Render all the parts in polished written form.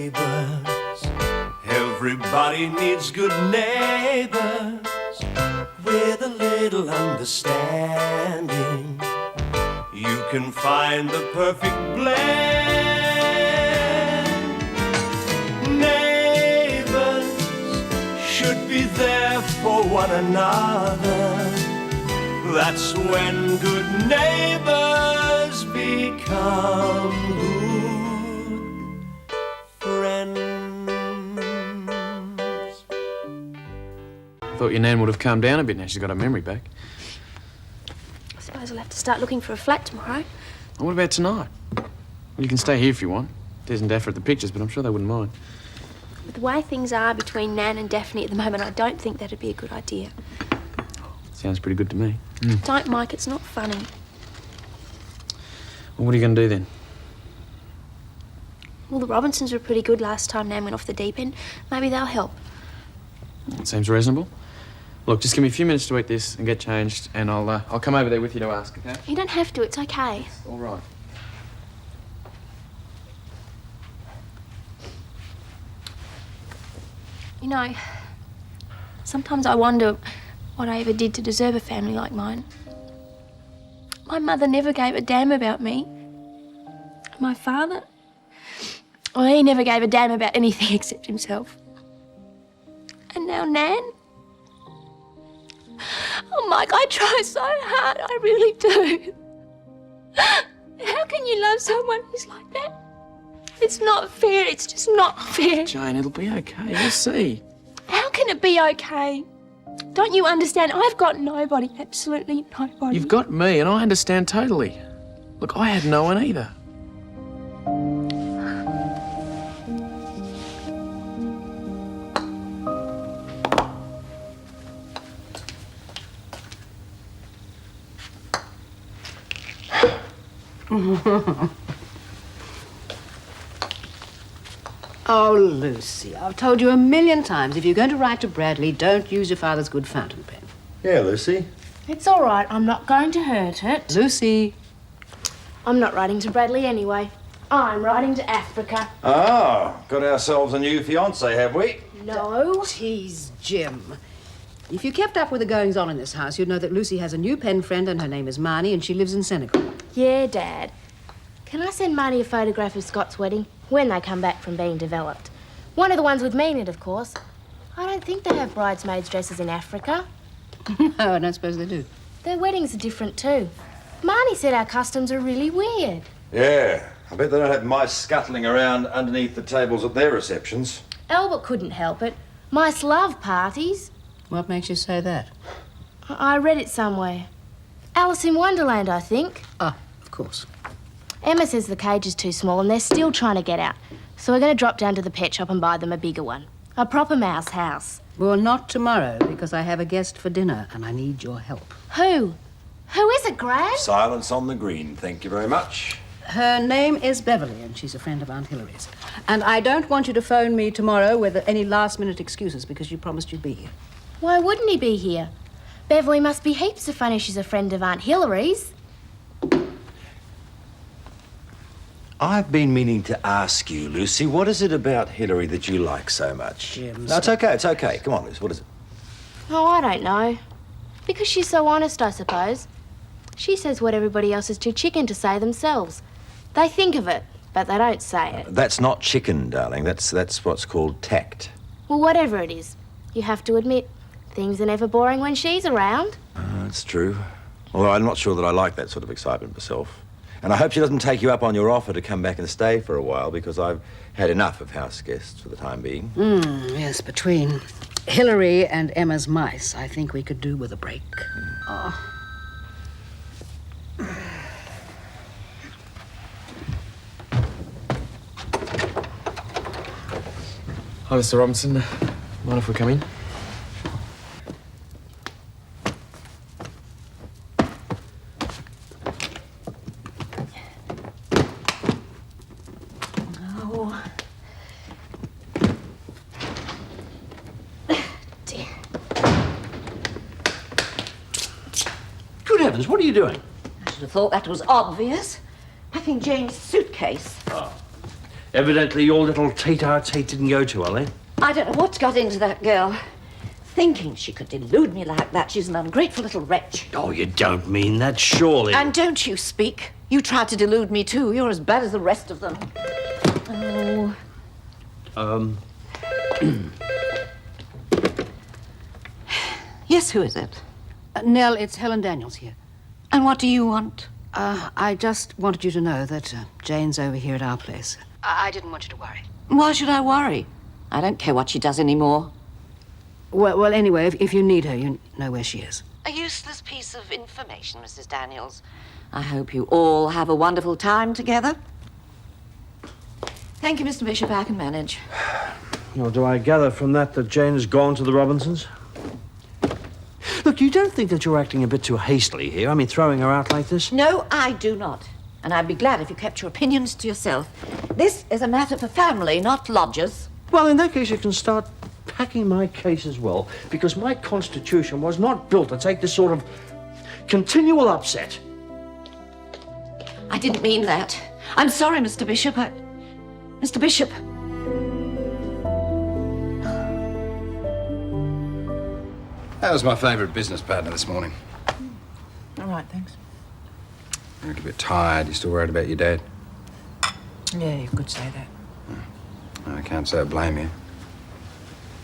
neighbours. Everybody needs good neighbours with a little understanding. You can find the perfect blend. Neighbours should be there for one another. That's when good neighbours become good friends. Thought your nan would have calmed down a bit now she's got her memory back. I suppose I'll have to start looking for a flat tomorrow. Well, what about tonight? Well, you can stay here if you want. Des and Daphne at the pictures, but I'm sure they wouldn't mind. With the way things are between Nan and Daphne at the moment, I don't think that'd be a good idea. Sounds pretty good to me. Don't, Mike, it's not funny. Well, what are you going to do then? Well, the Robinsons were pretty good last time Nan went off the deep end. Maybe they'll help. It seems reasonable. Look, just give me a few minutes to eat this and get changed, and I'll come over there with you to ask, okay? You don't have to, it's okay. All right. You know, sometimes I wonder what I ever did to deserve a family like mine. My mother never gave a damn about me. My father, well, he never gave a damn about anything except himself. And now Nan. Oh, Mike, I try so hard, I really do. How can you love someone who's like that? It's not fair, it's just not fair. Jane, it'll be okay. You'll see. How can it be okay? Don't you understand? I've got nobody, absolutely nobody. You've got me, and I understand totally. Look, I had no one either. Oh, Lucy, I've told you a million times, if you're going to write to Bradley, don't use your father's good fountain pen. Yeah, Lucy. It's all right. I'm not going to hurt it. Lucy. I'm not writing to Bradley anyway. I'm writing to Africa. Oh, got ourselves a new fiancé, have we? No. Tease Jim. If you kept up with the goings-on in this house, you'd know that Lucy has a new pen friend and her name is Marnie and she lives in Senegal. Yeah, Dad. Can I send Marnie a photograph of Scott's wedding? When they come back from being developed. One of the ones with me in it, of course. I don't think they have bridesmaids' dresses in Africa. No, I don't suppose they do. Their weddings are different too. Marnie said our customs are really weird. Yeah, I bet they don't have mice scuttling around underneath the tables at their receptions. Albert couldn't help it. Mice love parties. What makes you say that? I read it somewhere. Alice in Wonderland, I think. Ah, of course. Emma says the cage is too small and they're still trying to get out. So we're going to drop down to the pet shop and buy them a bigger one. A proper mouse house. Well, not tomorrow, because I have a guest for dinner and I need your help. Who? Who is it, Gran? Silence on the green, thank you very much. Her name is Beverly and she's a friend of Aunt Hilary's. And I don't want you to phone me tomorrow with any last-minute excuses because you promised you'd be here. Why wouldn't he be here? Beverly must be heaps of fun if she's a friend of Aunt Hilary's. I've been meaning to ask you, Lucy, what is it about Hillary that you like so much? Jim, No, it's okay. Come on, Lucy, what is it? Oh, I don't know. Because she's so honest, I suppose. She says what everybody else is too chicken to say themselves. They think of it, but they don't say it. That's not chicken, darling. That's what's called tact. Well, whatever it is, you have to admit, things are never boring when she's around. That's true. Although I'm not sure that I like that sort of excitement myself. And I hope she doesn't take you up on your offer to come back and stay for a while, because I've had enough of house guests for the time being. Yes, between Hillary and Emma's mice, I think we could do with a break. Oh. Hi, Mr. Robinson. Mind if we come in? What are you doing? I should have thought that was obvious. Packing Jane's suitcase. Oh. Evidently your little tete-a-tete didn't go too well, eh? I don't know what's got into that girl. Thinking she could delude me like that. She's an ungrateful little wretch. Oh, you don't mean that, surely. And don't you speak. You tried to delude me, too. You're as bad as the rest of them. Oh. Yes, who is it? Nell, it's Helen Daniels here. And what do you want? I just wanted you to know that Jane's over here at our place. I didn't want you to worry. Why should I worry? I don't care what she does anymore. Well, anyway, if you need her, you know where she is. A useless piece of information, Mrs. Daniels. I hope you all have a wonderful time together. Thank you, Mr. Bishop. I can manage. Well, do I gather from that Jane has gone to the Robinsons? Look, you don't think that you're acting a bit too hastily here? I mean, throwing her out like this? No, I do not. And I'd be glad if you kept your opinions to yourself. This is a matter for family, not lodgers. Well, in that case, you can start packing my case as well, because my constitution was not built to take this sort of continual upset. I didn't mean that. I'm sorry, Mr. Bishop. Mr. Bishop. That was my favourite business partner this morning. All right, thanks. You look a bit tired. You still worried about your dad? Yeah, you could say that. I can't say I blame you.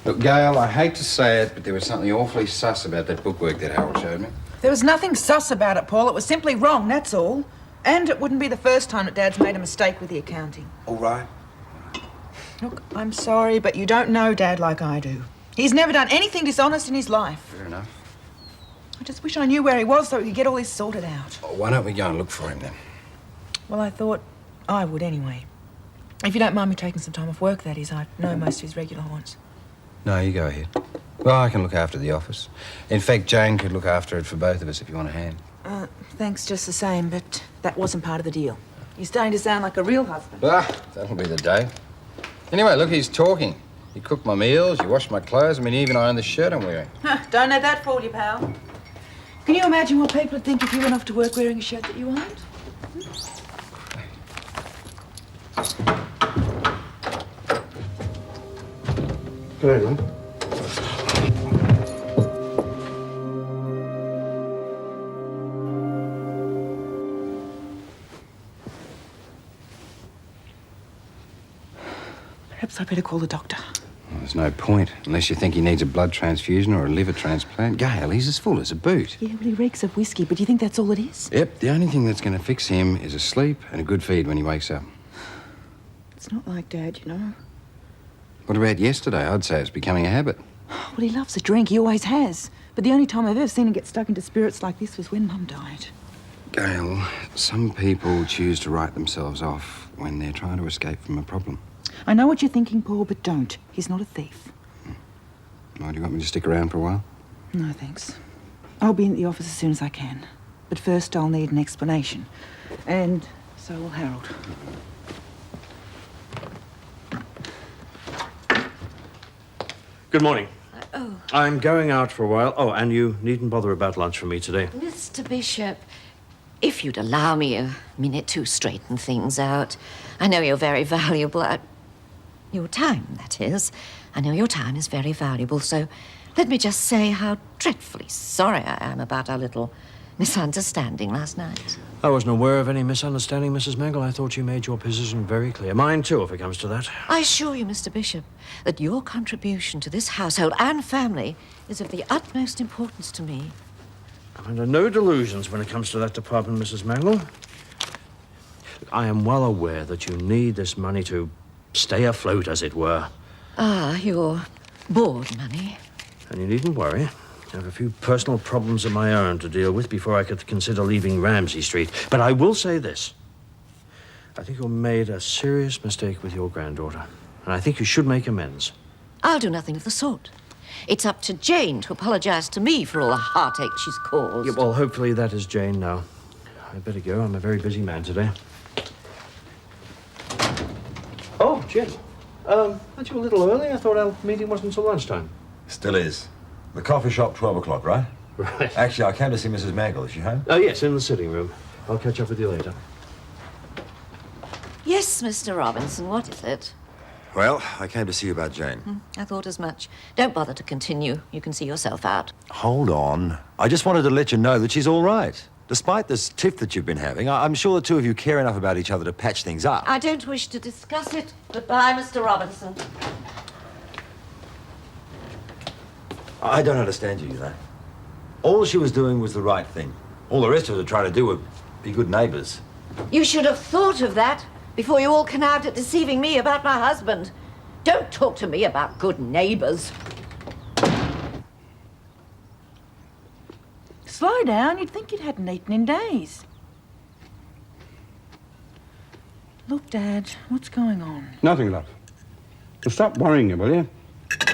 Look, Gail, I hate to say it, but there was something awfully sus about that bookwork that Harold showed me. There was nothing sus about it, Paul. It was simply wrong, that's all. And it wouldn't be the first time that Dad's made a mistake with the accounting. All right. Look, I'm sorry, but you don't know Dad like I do. He's never done anything dishonest in his life. Fair enough. I just wish I knew where he was so we could get all this sorted out. Well, why don't we go and look for him then? Well, I thought I would anyway. If you don't mind me taking some time off work, that is. I know most of his regular haunts. No, you go ahead. Well, I can look after the office. In fact, Jane could look after it for both of us if you want a hand. Thanks just the same, but that wasn't part of the deal. You're starting to sound like a real husband. That'll be the day. Anyway, look, he's talking. You cooked my meals, you washed my clothes, I mean, you even ironed the shirt I'm wearing. Don't let that fool you, pal. Can you imagine what people would think if you went off to work wearing a shirt that you owned? Good evening. Perhaps I'd better call the doctor. Well, there's no point, unless you think he needs a blood transfusion or a liver transplant. Gail, he's as full as a boot. Yeah, well, he reeks of whiskey, but do you think that's all it is? Yep, the only thing that's going to fix him is a sleep and a good feed when he wakes up. It's not like Dad, you know. What about yesterday? I'd say it's becoming a habit. Well, he loves a drink. He always has. But the only time I've ever seen him get stuck into spirits like this was when Mum died. Gail, some people choose to write themselves off when they're trying to escape from a problem. I know what you're thinking, Paul, but don't. He's not a thief. Why, do you want me to stick around for a while? No, thanks. I'll be in at the office as soon as I can. But first I'll need an explanation. And so will Harold. Good morning. I'm going out for a while. Oh, and you needn't bother about lunch for me today. Mr. Bishop, if you'd allow me a minute to straighten things out. I know you're very valuable. Your time, that is. I know your time is very valuable, so let me just say how dreadfully sorry I am about our little misunderstanding last night. I wasn't aware of any misunderstanding, Mrs. Mangle. I thought you made your position very clear. Mine, too, if it comes to that. I assure you, Mr. Bishop, that your contribution to this household and family is of the utmost importance to me. I'm under no delusions when it comes to that department, Mrs. Mangle. I am well aware that you need this money to stay afloat, as it were. Ah, your board money. And you needn't worry. I have a few personal problems of my own to deal with before I could consider leaving Ramsay Street. But I will say this. I think you made a serious mistake with your granddaughter. And I think you should make amends. I'll do nothing of the sort. It's up to Jane to apologise to me for all the heartache she's caused. Yeah, well, hopefully that is Jane now. I'd better go. I'm a very busy man today. Oh, Jim. Aren't you a little early? I thought our meeting wasn't until lunchtime. Still is. The coffee shop, 12 o'clock, right? Right. Actually, I came to see Mrs. Mangle. Is she home? Oh, yes, in the sitting room. I'll catch up with you later. Yes, Mr. Robinson, what is it? Well, I came to see you about Jane. I thought as much. Don't bother to continue. You can see yourself out. Hold on. I just wanted to let you know that she's all right. Despite this tiff that you've been having, I'm sure the two of you care enough about each other to patch things up. I don't wish to discuss it. Goodbye, Mr. Robinson. I don't understand you, All she was doing was the right thing. All the rest of us are trying to do was be good neighbours. You should have thought of that before you all connived at deceiving me about my husband. Don't talk to me about good neighbours. Slow down. You'd think you hadn't eaten in days. Look, Dad, what's going on? Nothing, love. Well, stop worrying you, will you?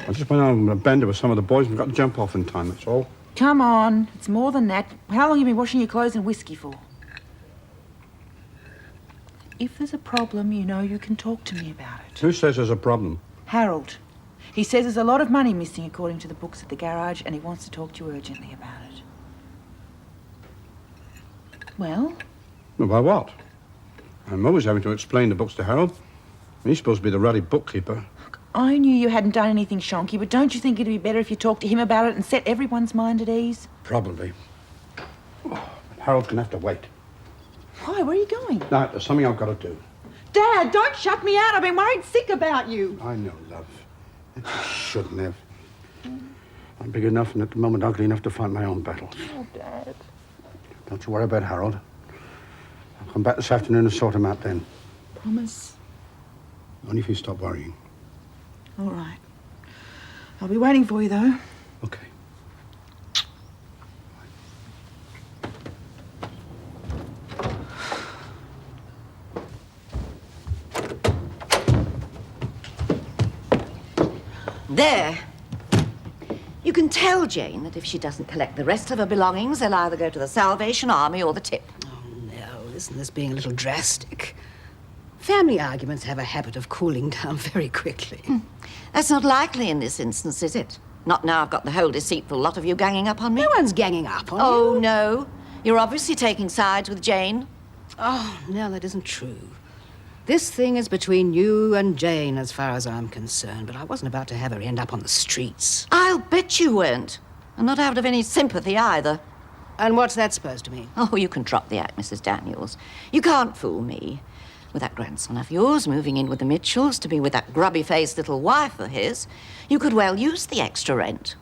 I just went on a bender with some of the boys and got to jump off in time, that's all. Come on. It's more than that. How long have you been washing your clothes in whiskey for? If there's a problem, you know you can talk to me about it. Who says there's a problem? Harold. He says there's a lot of money missing according to the books at the garage, and he wants to talk to you urgently about it. Well? Well, by what? I'm always having to explain the books to Harold. He's supposed to be the ruddy bookkeeper. I knew you hadn't done anything shonky, but don't you think it'd be better if you talked to him about it and set everyone's mind at ease? Probably. Oh, but Harold's gonna have to wait. Why? Where are you going? No, there's something I've got to do. Dad, don't shut me out. I've been worried sick about you. I know, love. I shouldn't have. I'm big enough and at the moment ugly enough to fight my own battles. Oh, Dad. Don't you worry about Harold. I'll come back this afternoon and sort him out then. Promise? Only if you stop worrying. All right. I'll be waiting for you, though. Okay. There. You can tell Jane that if she doesn't collect the rest of her belongings, they'll either go to the Salvation Army or the tip. Oh, no, isn't this being a little drastic? Family arguments have a habit of cooling down very quickly. That's not likely in this instance, is it? Not now I've got the whole deceitful lot of you ganging up on me. No one's ganging up on you. Oh, no. You're obviously taking sides with Jane. Oh, no, that isn't true. This thing is between you and Jane as far as I'm concerned, but I wasn't about to have her end up on the streets. I'll bet you weren't. I'm not out of any sympathy either. And what's that supposed to mean? Oh, you can drop the act, Mrs. Daniels. You can't fool me. With that grandson of yours moving in with the Mitchells to be with that grubby-faced little wife of his, you could well use the extra rent.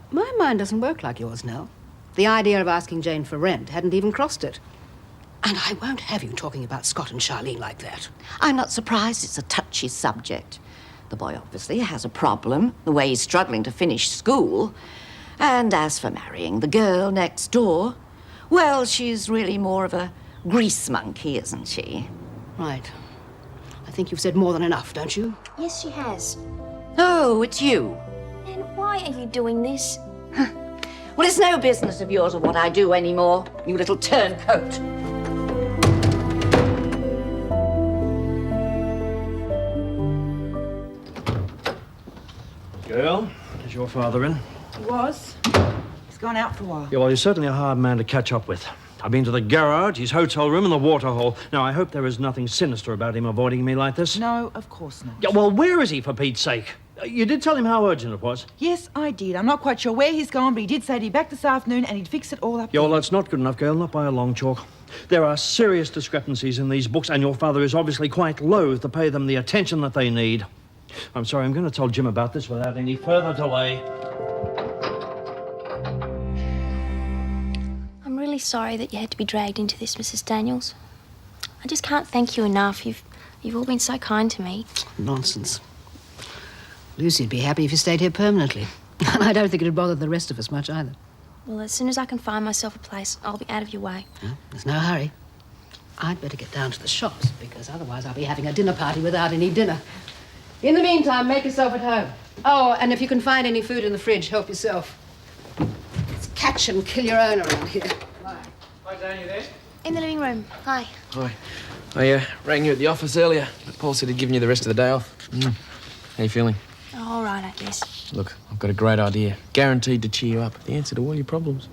My mind doesn't work like yours, Nell. The idea of asking Jane for rent hadn't even crossed it. And I won't have you talking about Scott and Charlene like that. I'm not surprised it's a touchy subject. The boy obviously has a problem, the way he's struggling to finish school. And as for marrying the girl next door, well, she's really more of a grease monkey, isn't she? Right. I think you've said more than enough, don't you? Yes, she has. Oh, it's you. And why are you doing this? Well, it's no business of yours of what I do anymore, you little turncoat. Girl, is your father in? He was. He's gone out for a while. Yeah, well, he's certainly a hard man to catch up with. I've been to the garage, his hotel room, and the water hole. Now, I hope there is nothing sinister about him avoiding me like this. No, of course not. Yeah, well, where is he, for Pete's sake? You did tell him how urgent it was. Yes, I did. I'm not quite sure where he's gone, but he did say he'd be back this afternoon and he'd fix it all up. Yeah, well, that's not good enough, girl, not by a long chalk. There are serious discrepancies in these books, and your father is obviously quite loath to pay them the attention that they need. I'm sorry, I'm going to tell Jim about this without any further delay. I'm really sorry that you had to be dragged into this, Mrs. Daniels. I just can't thank you enough. You've all been so kind to me. Nonsense. Lucy'd be happy if you stayed here permanently. And I don't think it'd bother the rest of us much either. Well, as soon as I can find myself a place, I'll be out of your way. Well, there's no hurry. I'd better get down to the shops, because otherwise I'll be having a dinner party without any dinner. In the meantime, make yourself at home. Oh, and if you can find any food in the fridge, help yourself. It's catch and kill your own around here. Hi, Dan, you there? In the living room. Hi. Hi. I rang you at the office earlier, but Paul said he'd given you the rest of the day off. How you feeling? All right, I guess. Look, I've got a great idea. Guaranteed to cheer you up. The answer to all your problems.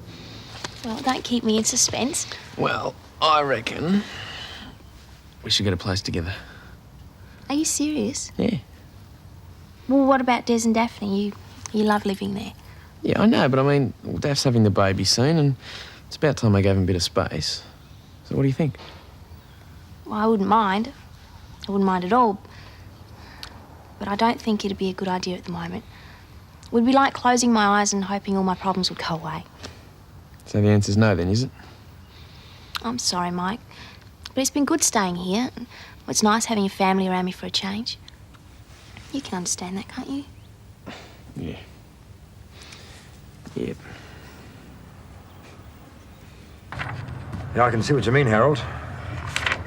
Well, don't keep me in suspense. Well, I reckon we should get a place together. Are you serious? Yeah. Well, what about Des and Daphne? You love living there. Yeah, I know, but I mean, Daph's having the baby soon, and it's about time I gave him a bit of space. So what do you think? Well, I wouldn't mind. I wouldn't mind at all. But I don't think it'd be a good idea at the moment. It would be like closing my eyes and hoping all my problems would go away. So the answer's no then, is it? I'm sorry, Mike. But it's been good staying here. It's nice having a family around me for a change. You can understand that, can't you? Yeah. Yep. Yeah, I can see what you mean, Harold.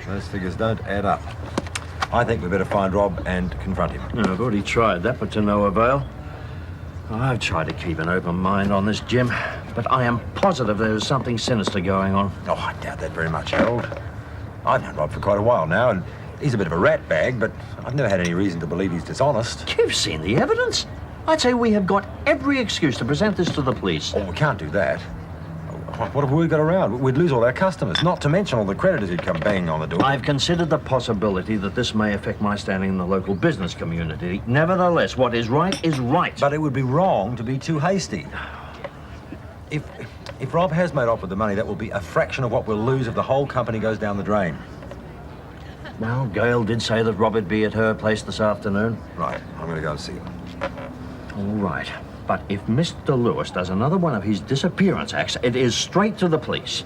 Those figures don't add up. I think we better find Rob and confront him. No, I've already tried that, but to no avail. I've tried to keep an open mind on this, Jim, but I am positive there's something sinister going on. Oh, I doubt that very much, Harold. I've known Rob for quite a while now, and he's a bit of a rat bag, but I've never had any reason to believe he's dishonest. You've seen the evidence. I'd say we have got every excuse to present this to the police. Oh, we can't do that. What have we got around? We'd lose all our customers, not to mention all the creditors who'd come banging on the door. I've considered the possibility that this may affect my standing in the local business community. Nevertheless, what is right is right. But it would be wrong to be too hasty. If Rob has made off with the money, that will be a fraction of what we'll lose if the whole company goes down the drain. Well, Gail did say that Rob would be at her place this afternoon. Right, I'm going to go and see him. All right. But if Mr. Lewis does another one of his disappearance acts, it is straight to the police.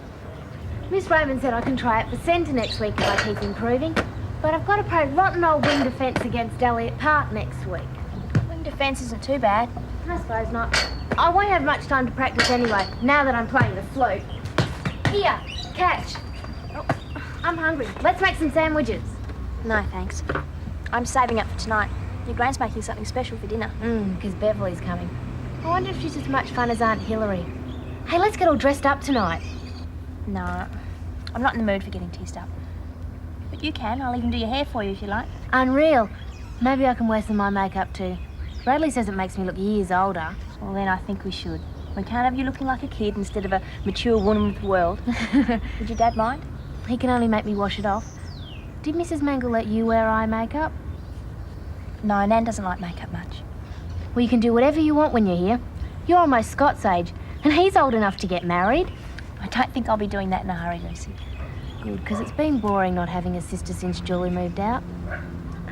Miss Raymond said I can try it for centre next week if I keep improving. But I've got to play rotten old wing defence against Elliot Park next week. Wing defence isn't too bad. I suppose not. I won't have much time to practice anyway, now that I'm playing the flute. Here, catch. Oh, I'm hungry. Let's make some sandwiches. No, thanks. I'm saving up for tonight. Your Gran's making something special for dinner. Because Beverly's coming. I wonder if she's as much fun as Aunt Hillary. Hey, let's get all dressed up tonight. No, I'm not in the mood for getting teased up. But you can. I'll even do your hair for you if you like. Unreal. Maybe I can wear some of my makeup too. Bradley says it makes me look years older. Well, then I think we should. We can't have you looking like a kid instead of a mature woman with the world. Would your dad mind? He can only make me wash it off. Did Mrs. Mangle let you wear eye makeup? No, Nan doesn't like makeup much. Well, you can do whatever you want when you're here. You're almost Scott's age, and he's old enough to get married. I don't think I'll be doing that in a hurry, Lucy. Good, because it's been boring not having a sister since Julie moved out.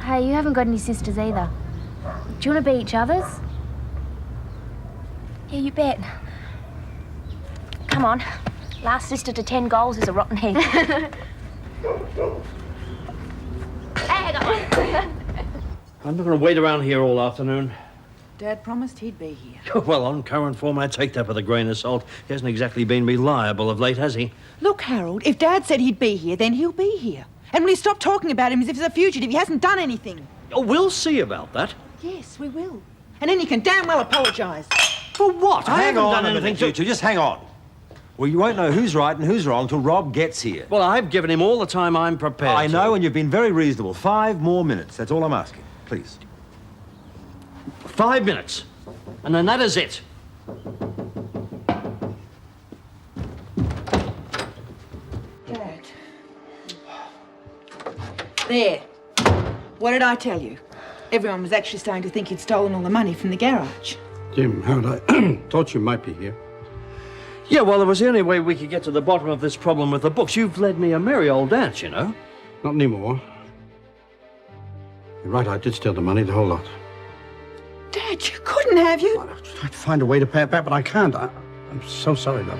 Hey, you haven't got any sisters either. Do you want to be each other's? Yeah, you bet. Come on. Last sister to 10 goals is a rotten egg. Hang on. I'm not going to wait around here all afternoon. Dad promised he'd be here. Well, on current form, I take that with a grain of salt. He hasn't exactly been reliable of late, has he? Look, Harold, if Dad said he'd be here, then he'll be here. And will he stop talking about him as if he's a fugitive? He hasn't done anything. Oh, we'll see about that. Yes, we will. And then he can damn well apologise. For what? I Hang haven't on done a anything minute, you two. Just hang on. Well, you won't know who's right and who's wrong till Rob gets here. Well, I've given him all the time I'm prepared I know, to. and you've been very reasonable. 5 more minutes. That's all I'm asking. Please. 5 minutes. And then that is it. Dad. There. What did I tell you? Everyone was actually starting to think you'd stolen all the money from the garage. Jim, Harold, I thought you might be here. Yeah, well, it was the only way we could get to the bottom of this problem with the books. You've led me a merry old dance, you know. Not anymore. You're right, I did steal the money, the whole lot. Dad, you couldn't have, you? I'd find a way to pay it back, but I can't. I'm so sorry, love.